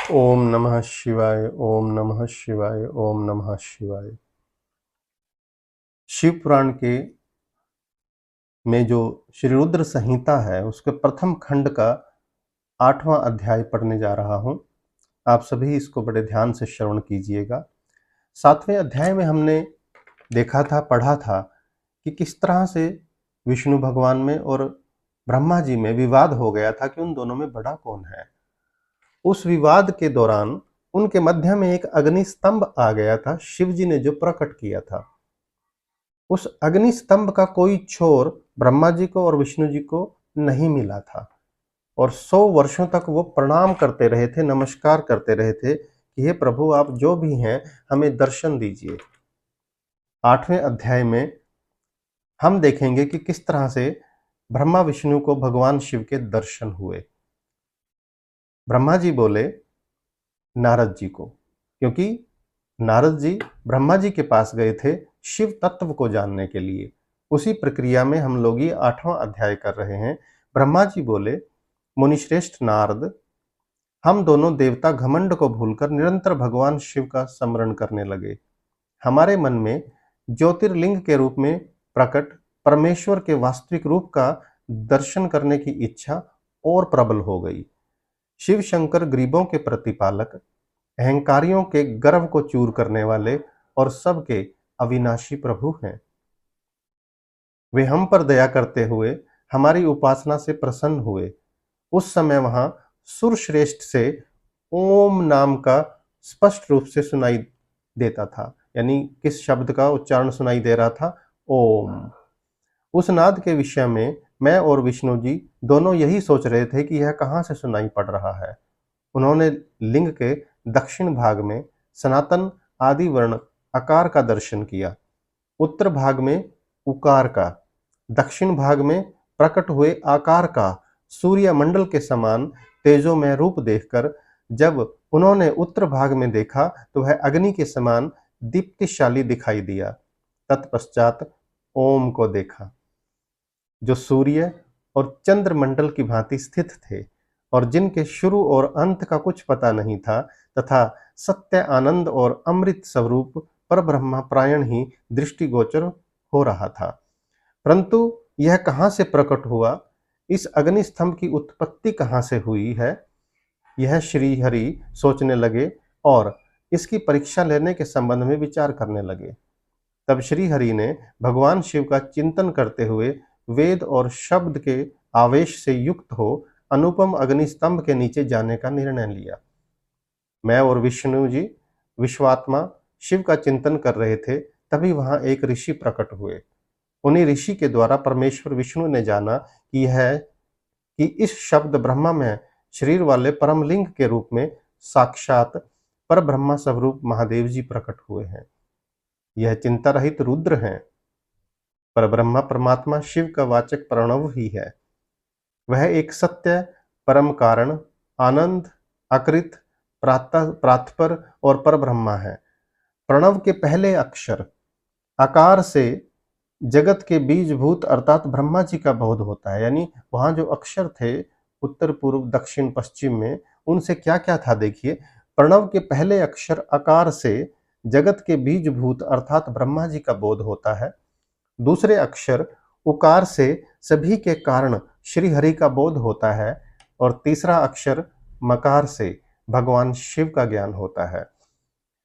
ओम नमः शिवाय। ओम नमः शिवाय। ओम नमः शिवाय। शिव पुराण के में जो श्री रुद्र संहिता है उसके प्रथम खंड का 8वां अध्याय पढ़ने जा रहा हूं। आप सभी इसको बड़े ध्यान से श्रवण कीजिएगा। 7वें अध्याय में हमने देखा था, पढ़ा था कि किस तरह से विष्णु भगवान में और ब्रह्मा जी में विवाद हो गया था कि उन दोनों में बड़ा कौन है। उस विवाद के दौरान उनके मध्य में एक अग्नि स्तंभ आ गया था, शिव जी ने जो प्रकट किया था। उस अग्नि स्तंभ का कोई छोर ब्रह्मा जी को और विष्णु जी को नहीं मिला था और 100 वर्षों तक वो प्रणाम करते रहे थे, नमस्कार करते रहे थे कि हे प्रभु, आप जो भी हैं हमें दर्शन दीजिए। 8वें अध्याय में हम देखेंगे कि किस तरह से ब्रह्मा विष्णु को भगवान शिव के दर्शन हुए। ब्रह्मा जी बोले नारद जी को, क्योंकि नारद जी ब्रह्मा जी के पास गए थे शिव तत्व को जानने के लिए। उसी प्रक्रिया में हम लोग ये 8वां अध्याय कर रहे हैं। ब्रह्मा जी बोले, मुनिश्रेष्ठ नारद, हम दोनों देवता घमंड को भूलकर निरंतर भगवान शिव का स्मरण करने लगे। हमारे मन में ज्योतिर्लिंग के रूप में प्रकट परमेश्वर के वास्तविक रूप का दर्शन करने की इच्छा और प्रबल हो गई। शिव शंकर गरीबों के प्रतिपालक, अहंकारियों के गर्व को चूर करने वाले और सबके अविनाशी प्रभु हैं। वे हम पर दया करते हुए हमारी उपासना से प्रसन्न हुए। उस समय वहां सुरश्रेष्ठ से ओम नाम का स्पष्ट रूप से सुनाई देता था। यानी किस शब्द का उच्चारण सुनाई दे रहा था? ओम। उस नाद के विषय में मैं और विष्णु जी दोनों यही सोच रहे थे कि यह कहां से सुनाई पड़ रहा है। उन्होंने लिंग के दक्षिण भाग में सनातन आदि वर्ण आकार का दर्शन किया, उत्तर भाग में उकार का, दक्षिण भाग में प्रकट हुए आकार का सूर्य मंडल के समान तेजोमय रूप देखकर जब उन्होंने उत्तर भाग में देखा तो वह अग्नि के समान दीप्तिशाली दिखाई दिया। तत्पश्चात ओम को देखा, जो सूर्य और चंद्रमंडल की भांति स्थित थे और जिनके शुरू और अंत का कुछ पता नहीं था, तथा सत्य, आनंद और अमृत स्वरूप परब्रह्म प्रायण ही दृष्टिगोचर हो रहा था। परंतु यह कहां से प्रकट हुआ, इस अग्नि स्तंभ की उत्पत्ति कहां से हुई है, यह श्री हरि सोचने लगे और इसकी परीक्षा लेने के संबंध में विचार करने लगे। तब श्री हरि ने भगवान शिव का चिंतन करते हुए वेद और शब्द के आवेश से युक्त हो अनुपम अग्नि स्तंभ के नीचे जाने का निर्णय लिया। मैं और विष्णु जी विश्वात्मा शिव का चिंतन कर रहे थे, तभी वहां एक ऋषि प्रकट हुए। उन्हीं ऋषि के द्वारा परमेश्वर विष्णु ने जाना कि इस शब्द ब्रह्मा में शरीर वाले परमलिंग के रूप में साक्षात पर ब्रह्मा स्वरूप महादेव जी प्रकट हुए हैं। यह चिंता रहित रुद्र हैं। पर ब्रह्मा परमात्मा शिव का वाचक प्रणव ही है। वह एक सत्य, परम कारण, आनंद, अकृत, प्रातपर और पर ब्रह्मा है। प्रणव के पहले अक्षर आकार से जगत के बीजभूत अर्थात ब्रह्मा जी का बोध होता है। यानी वहां जो अक्षर थे उत्तर, पूर्व, दक्षिण, पश्चिम में, उनसे क्या क्या था देखिए। प्रणव के पहले अक्षर आकार से जगत के बीजभूत अर्थात ब्रह्मा जी का बोध होता है। दूसरे अक्षर उकार से सभी के कारण श्री हरि का बोध होता है और तीसरा अक्षर मकार से भगवान शिव का ज्ञान होता है।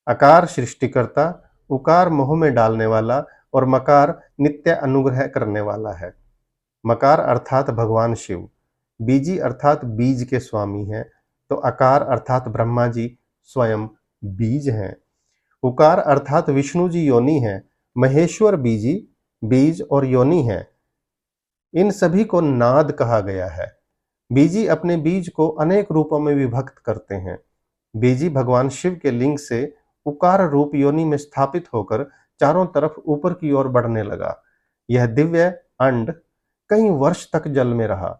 अकार सृष्टिकर्ता, उकार मोह में डालने वाला और मकार नित्य अनुग्रह करने वाला है। मकार अर्थात भगवान शिव, बीजी अर्थात बीज के स्वामी हैं, तो अकार अर्थात ब्रह्मा जी स्वयं बीज हैं। उकार अर्थात विष्णु जी योनि हैं, महेश्वर बीजी बीज और योनि है। इन सभी को नाद कहा गया है। बीजी अपने बीज को अनेक रूपों में विभक्त करते हैं। बीजी भगवान शिव के लिंग से उकार रूप योनि में स्थापित होकर चारों तरफ ऊपर की ओर बढ़ने लगा। यह दिव्य अंड कई वर्ष तक जल में रहा।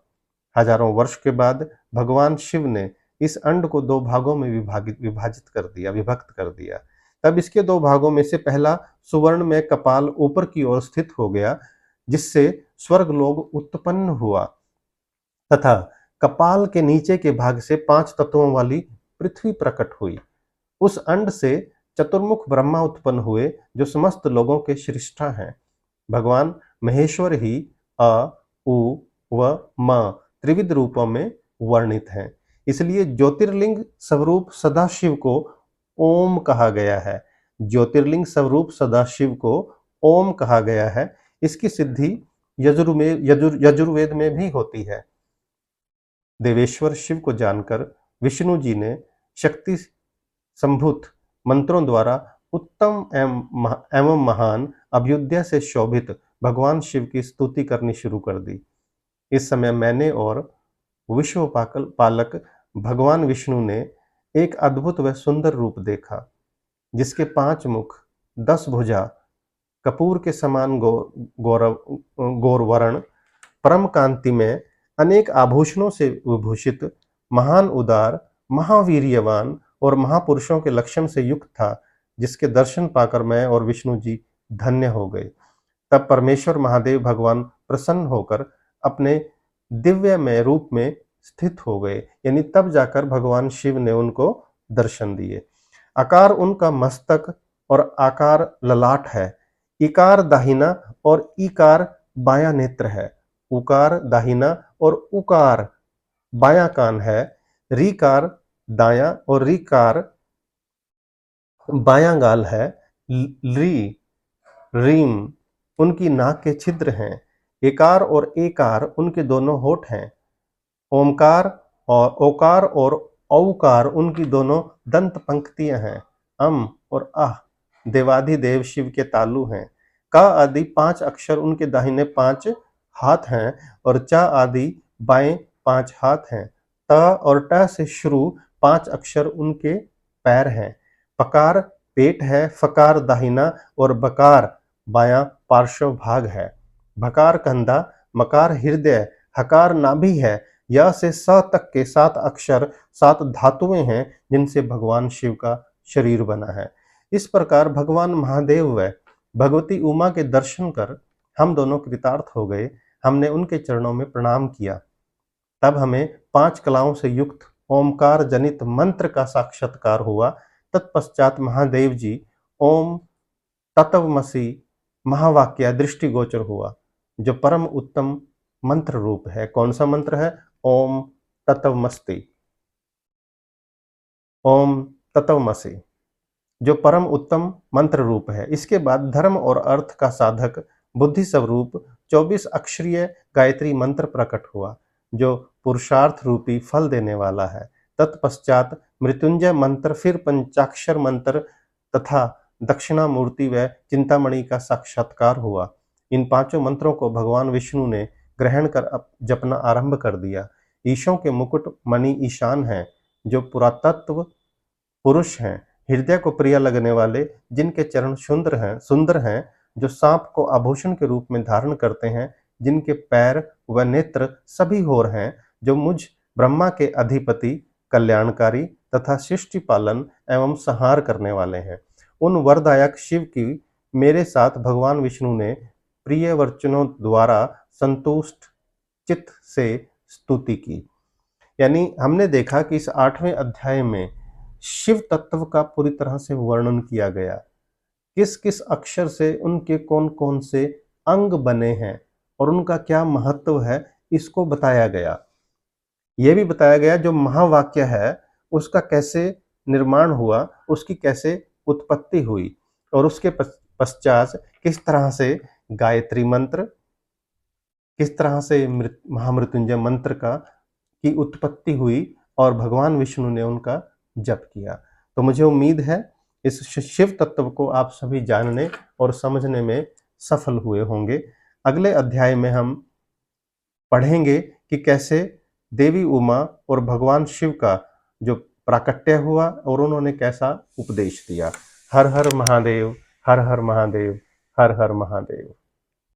हजारों वर्ष के बाद भगवान शिव ने इस अंड को दो भागों में विभक्त कर दिया। तब इसके दो भागों में से पहला सुवर्ण में कपाल ऊपर की ओर स्थित हो गया, जिससे स्वर्गलोक उत्पन्न हुआ, तथा कपाल के नीचे के भाग से 5 तत्वों वाली पृथ्वी प्रकट हुई। उस अंड से चतुर्मुख ब्रह्मा उत्पन्न हुए जो समस्त लोगों के श्रेष्ठा हैं। भगवान महेश्वर ही अ, उ व म त्रिविध रूपों में वर्णित हैं। इसलिए ज्योतिर्लिंग स्वरूप सदाशिव को ओम कहा गया है। ज्योतिर्लिंग स्वरूप सदाशिव को ओम कहा गया है। इसकी सिद्धि यजुर्वेद में भी होती है। देवेश्वर शिव को जानकर विष्णु जी ने शक्ति संभूत मंत्रों द्वारा उत्तम एवं महान अभ्युदय से शोभित भगवान शिव की स्तुति करनी शुरू कर दी। इस समय मैंने और विश्व पालक भगवान विष्णु ने एक अद्भुत व सुंदर रूप देखा, जिसके 5 मुख, 10 भुजा, कपूर के समान गौरवर्ण, परम कांति में अनेक आभूषणों से विभूषित, महान उदार, महावीर्यवान और महापुरुषों के लक्षण से युक्त था, जिसके दर्शन पाकर मैं और विष्णु जी धन्य हो गए। तब परमेश्वर महादेव भगवान प्रसन्न होकर अपने दिव्यमय रूप में स्थित हो गए। यानी तब जाकर भगवान शिव ने उनको दर्शन दिए। आकार उनका मस्तक और आकार ललाट है। इकार दाहिना और ईकार बायां नेत्र है। उकार दाहिना और उकार बायां कान है। रीकार दायां और रीकार बायां गाल है। री रीम उनकी नाक के छिद्र हैं। एकार और एकार उनके दोनों होठ हैं। ओमकार और ओकार और औकार उनकी दोनों दंत पंक्तियां हैं। अम और आह देवाधिदेव शिव के तालु हैं। का आदि 5 अक्षर उनके दाहिने 5 हाथ हैं और चा आदि बाएं 5 हाथ हैं। त और ट से शुरू 5 अक्षर उनके पैर हैं। पकार पेट है। फकार दाहिना और बकार बायां पार्श्व भाग है। भकार कंधा, मकार हृदय, हकार नाभि है। य से स तक के 7 अक्षर 7 धातुएं हैं, जिनसे भगवान शिव का शरीर बना है। इस प्रकार भगवान महादेव व भगवती उमा के दर्शन कर हम दोनों कृतार्थ हो गए। हमने उनके चरणों में प्रणाम किया। तब हमें 5 कलाओं से युक्त ओमकार जनित मंत्र का साक्षात्कार हुआ। तत्पश्चात महादेव जी ओम तत्वमसि महावाक्य दृष्टिगोचर हुआ, जो परम उत्तम मंत्र रूप है। कौन सा मंत्र है? ओम तत्वमस्ति, ओम तत्वमसि, जो परम उत्तम मंत्र रूप है। इसके बाद धर्म और अर्थ का साधक बुद्धि स्वरूप 24 अक्षरीय गायत्री मंत्र प्रकट हुआ, जो पुरुषार्थ रूपी फल देने वाला है। तत्पश्चात मृत्युंजय मंत्र, फिर पंचाक्षर मंत्र तथा दक्षिणामूर्ति व चिंतामणि का साक्षात्कार हुआ। इन 5 मंत्रों को भगवान विष्णु ने ग्रहण कर जपना आरंभ कर दिया। ईशों के मुकुट मणि ईशान हैं, जो पुरातत्व पुरुष हैं, हृदय को प्रिय लगने वाले, जिनके चरण सुंदर हैं, जो सांप को आभूषण के रूप में धारण करते हैं, जिनके पैर व नेत्र सभी होर हैं, जो मुझ ब्रह्मा के अधिपति, कल्याणकारी तथा सृष्टि पालन एवं संहार करने वाले हैं। उन वरदायक शिव की मेरे साथ भगवान विष्णु ने प्रिय वचनों द्वारा संतुष्ट चित्त से स्तुति की। यानी हमने देखा कि इस 8वें अध्याय में शिव तत्व का पूरी तरह से वर्णन किया गया। किस किस अक्षर से उनके कौन कौन से अंग बने हैं और उनका क्या महत्व है, इसको बताया गया। यह भी बताया गया जो महावाक्य है उसका कैसे निर्माण हुआ, उसकी कैसे उत्पत्ति हुई, और उसके पश्चात किस तरह से गायत्री मंत्र, किस तरह से महामृत्युंजय मंत्र की उत्पत्ति हुई और भगवान विष्णु ने उनका जप किया। तो मुझे उम्मीद है इस शिव तत्व को आप सभी जानने और समझने में सफल हुए होंगे। अगले अध्याय में हम पढ़ेंगे कि कैसे देवी उमा और भगवान शिव का जो प्राकट्य हुआ और उन्होंने कैसा उपदेश दिया। हर हर महादेव, हर हर महादेव, हर हर महादेव।